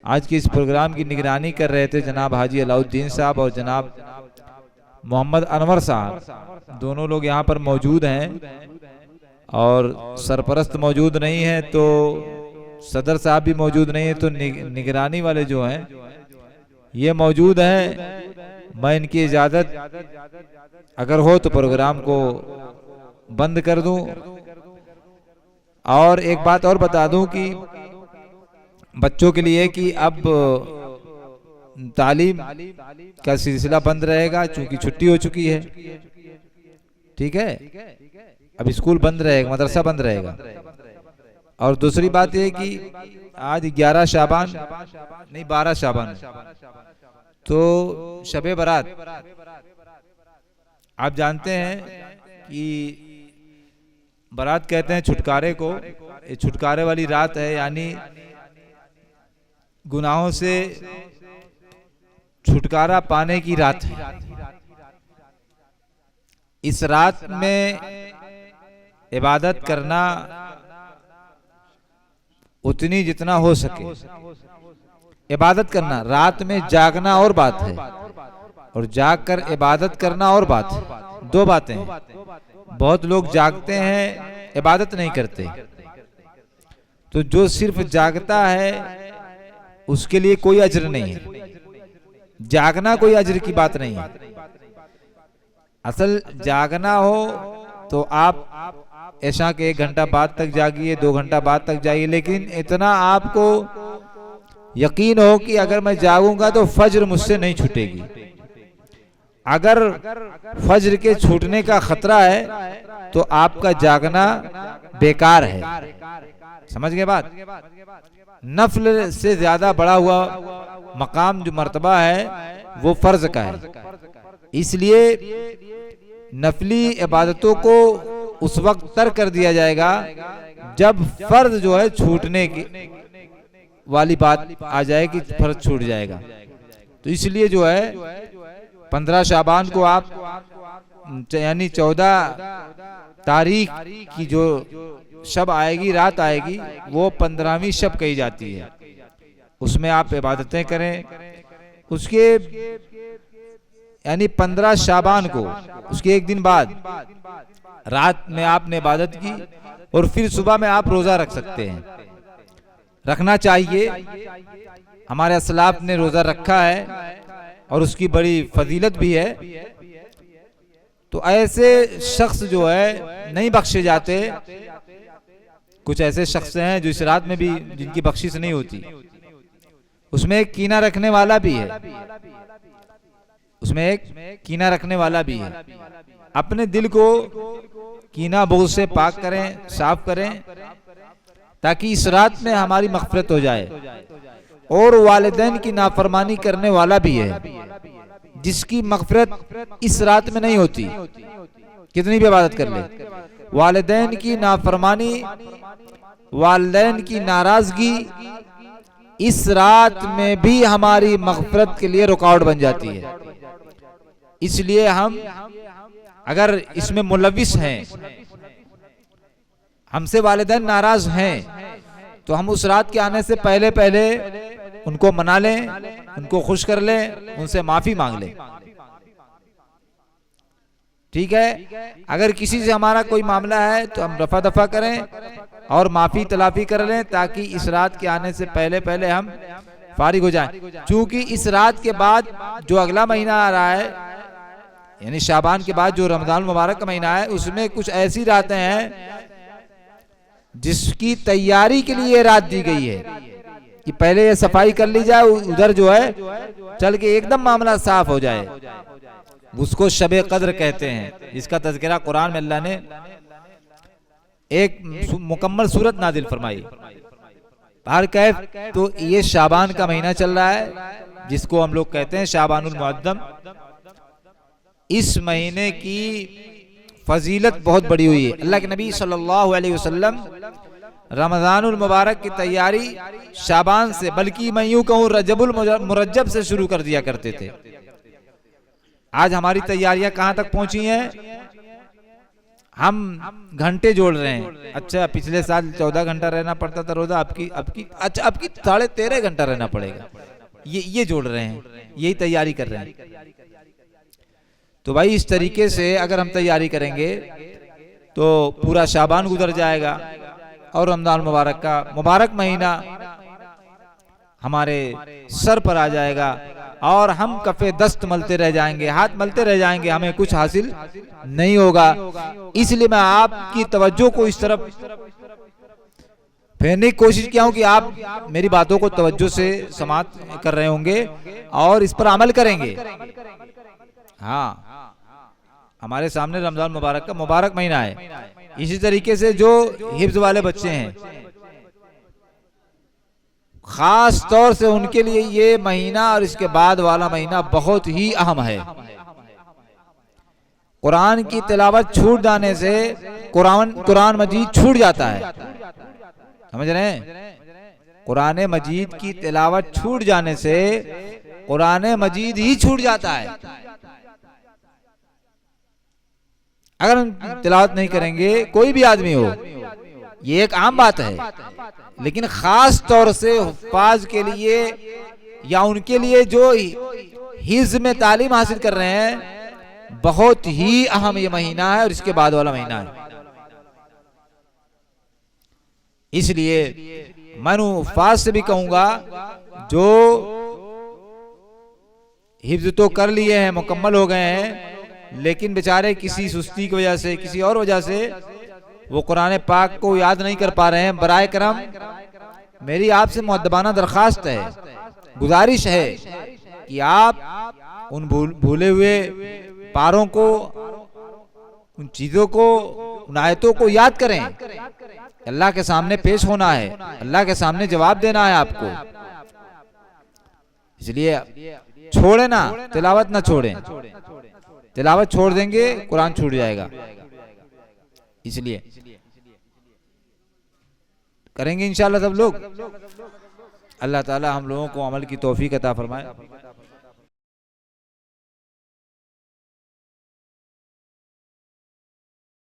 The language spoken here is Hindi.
आज के इस प्रोग्राम की निगरानी कर रहे थे जनाब हाजी अलाउद्दीन साहब और जनाब मोहम्मद अनवर साहब, दोनों लोग यहाँ पर मौजूद हैं। और सरपरस्त मौजूद नहीं है तो सदर साहब भी मौजूद नहीं है, तो निगरानी वाले जो हैं ये मौजूद हैं। मैं इनकी इजाज़त अगर हो तो प्रोग्राम को बंद कर दूं। और एक बात और बता दूं कि बच्चों के लिए कि अब तालीम का सिलसिला बंद रहेगा, चूंकि छुट्टी हो चुकी है। ठीक है, अब स्कूल बंद रहेगा, मदरसा बंद रहेगा। और दूसरी बात यह कि आज 11 शाबान नहीं 12 शाबान, तो शबे बारात आप जानते हैं कि बारात कहते हैं छुटकारे को। ये छुटकारे वाली रात है, यानी गुनाहों से छुटकारा पाने की रात है। इस रात में इबादत करना उतनी जितना हो सके इबादत करना। रात में जागना और बात है और जाग कर इबादत करना और बात है, दो बातें हैं। बहुत लोग जागते हैं, इबादत नहीं करते। तो जो सिर्फ जागता है उसके लिए कोई अजर नहीं है, जागना कोई अजर की बात नहीं है। असल जागना हो तो आप ऐसा के 1 घंटा बाद तक जागिए, 2 घंटा बाद तक जागिए, लेकिन इतना आपको यकीन हो कि अगर मैं जागूंगा तो फज्र मुझसे नहीं छूटेगी। अगर फज्र के छूटने का खतरा है तो आपका जागना बेकार है। समझ गए बात? नफल से ज्यादा बढ़ा हुआ मकाम जो मर्तबा है वो फर्ज का है। इसलिए नफली इबादतों को उस वक्त तर्क कर दिया जाएगा जब फर्ज जो है छूटने की वाली बात आ जाए कि फर्ज छूट जाएगा। तो इसलिए जो है 15 शाबान को आप यानी 14 तारीख की जो शब आएगी, रात आएगी, वो 15वीं शब कही जाती है। उसमें आप इबादतें करें। उसके यानी 15 शाबान को, उसके एक दिन बाद रात में आपने इबादत की और फिर सुबह में आप रोजा रख सकते हैं, रखना चाहिए। हमारे असलाफ ने रोजा रखा है और उसकी बड़ी फजीलत भी है। तो ऐसे शख्स जो है नहीं बख्शे जाते। कुछ ऐसे शख्स हैं जो इस रात में भी जिनकी बख्शिश नहीं होती। उसमें एक कीना रखने वाला भी है, उसमें एक कीना रखने वाला भी है। अपने दिल को कीना बोझ से पाक करें, साफ करें, ताकि इस रात में हमारी मग़फ़िरत हो जाए। और वालिदैन की नाफरमानी करने वाला भी है जिसकी मग़फ़िरत इस रात में नहीं होती, कितनी भी इबादत कर ले। वालिदैन की नाफरमानी, वालिदैन की नाराजगी इस रात में भी हमारी मग़फ़िरत के लिए रुकावट बन जाती है। इसलिए हम अगर इसमें मुलविस हैं, हमसे वालिदैन नाराज हैं, तो हम उस रात के आने से पहले पहले उनको मना लें, उनको खुश कर लें, उनसे माफी मांग लें। ठीक है, अगर किसी से हमारा कोई मामला है तो हम रफा दफा करें और माफी तलाफी कर लें, ताकि इस रात के आने से पहले पहले हम फारिग हो जाएं। चूंकि इस रात के बाद जो अगला महीना आ रहा है, यानी शाबान के बाद जो रमजान मुबारक का महीना है, उसमें कुछ ऐसी रातें हैं जिसकी तैयारी के लिए रात दी गई है कि पहले ये सफाई कर ली जाए, उधर जो है चल के एकदम मामला साफ हो जाए। उसको शबे कद्र कहते हैं, जिसका तज़किरा कुरान में अल्लाह ने एक मुकम्मल सूरत नाजिल फरमाई। हर कैफ तो ये शाबान का महीना चल रहा है, जिसको हम लोग कहते हैं शाबानुल मुअद्दम। इस महीने की फजीलत बहुत बड़ी हुई है। अल्लाह के नबी सल्लल्लाहु अलैहि वसल्लम रमजानुल मुबारक की तैयारी शाबान से, बल्कि मैं यूं कहूं रजबुल मुरज्जब से शुरू कर दिया करते थे। आज हमारी तैयारियां कहां तक पहुंची हैं? हम घंटे जोड़ रहे हैं। अच्छा, पिछले साल 14 घंटा रहना पड़ता था रोजा, अच्छा आपकी 13.5 घंटा रहना पड़ेगा। ये जोड़ रहे हैं, यही तैयारी कर रहे हैं। तो भाई इस तरीके से अगर हम तैयारी करेंगे तो पूरा शाबान गुजर जाएगा और रमजान मुबारक का मुबारक महीना हमारे सर पर आ जाएगा और हम कफे दस्त मलते रह जाएंगे, हाथ मलते रह जाएंगे, हमें कुछ हासिल नहीं होगा। इसलिए मैं आपकी तवज्जो को इस तरफ फेरने की कोशिश किया हूं कि आप मेरी बातों को तवज्जो से समाप्त कर रहे होंगे और इस पर अमल करेंगे। हाँ, हमारे सामने रमजान मुबारक का मुबारक महीना है। इसी तरीके से जो हिफ्ज वाले बच्चे हैं, खास तौर से उनके लिए ये महीना और इसके बाद वाला महीना बहुत ही अहम है। कुरान की तिलावत छूट जाने से कुरान मजीद छूट जाता है। समझ रहे हैं? कुरान मजीद की तिलावत छूट जाने से कुरान मजीद ही छूट जाता है। अगर हम तिलावत नहीं करेंगे, कोई भी आदमी हो, ये एक आम बात है, लेकिन खास तौर से हुफ्फाज के लिए या उनके लिए जो हिफ्ज में तालीम हासिल कर रहे हैं, बहुत ही अहम ये महीना है और इसके बाद वाला महीना है। इसलिए मैं हुफ्फाज से भी कहूंगा, जो हिफ्ज तो कर लिए हैं, मुकम्मल हो गए हैं, लेकिन बेचारे किसी सुस्ती की वजह से, किसी और वजह से वो कुरान पाक को याद नहीं कर पा रहे हैं, बराए करम मेरी आपसे मुअद्दबाना दरखास्त है, गुजारिश है कि आप उन भूले हुए पारों को, उन चीजों को, उन आयतों को याद करें। अल्लाह के सामने पेश होना है, अल्लाह के सामने जवाब देना है आपको। इसलिए छोड़े ना, तिलावत ना छोड़ें। तिलावत छोड़ देंगे कुरान छूट जाएगा। इसलिए करेंगे इंशाअल्लाह सब लोग। अल्लाह ताला हम लोगों को अमल की तौफीक अता फरमाए।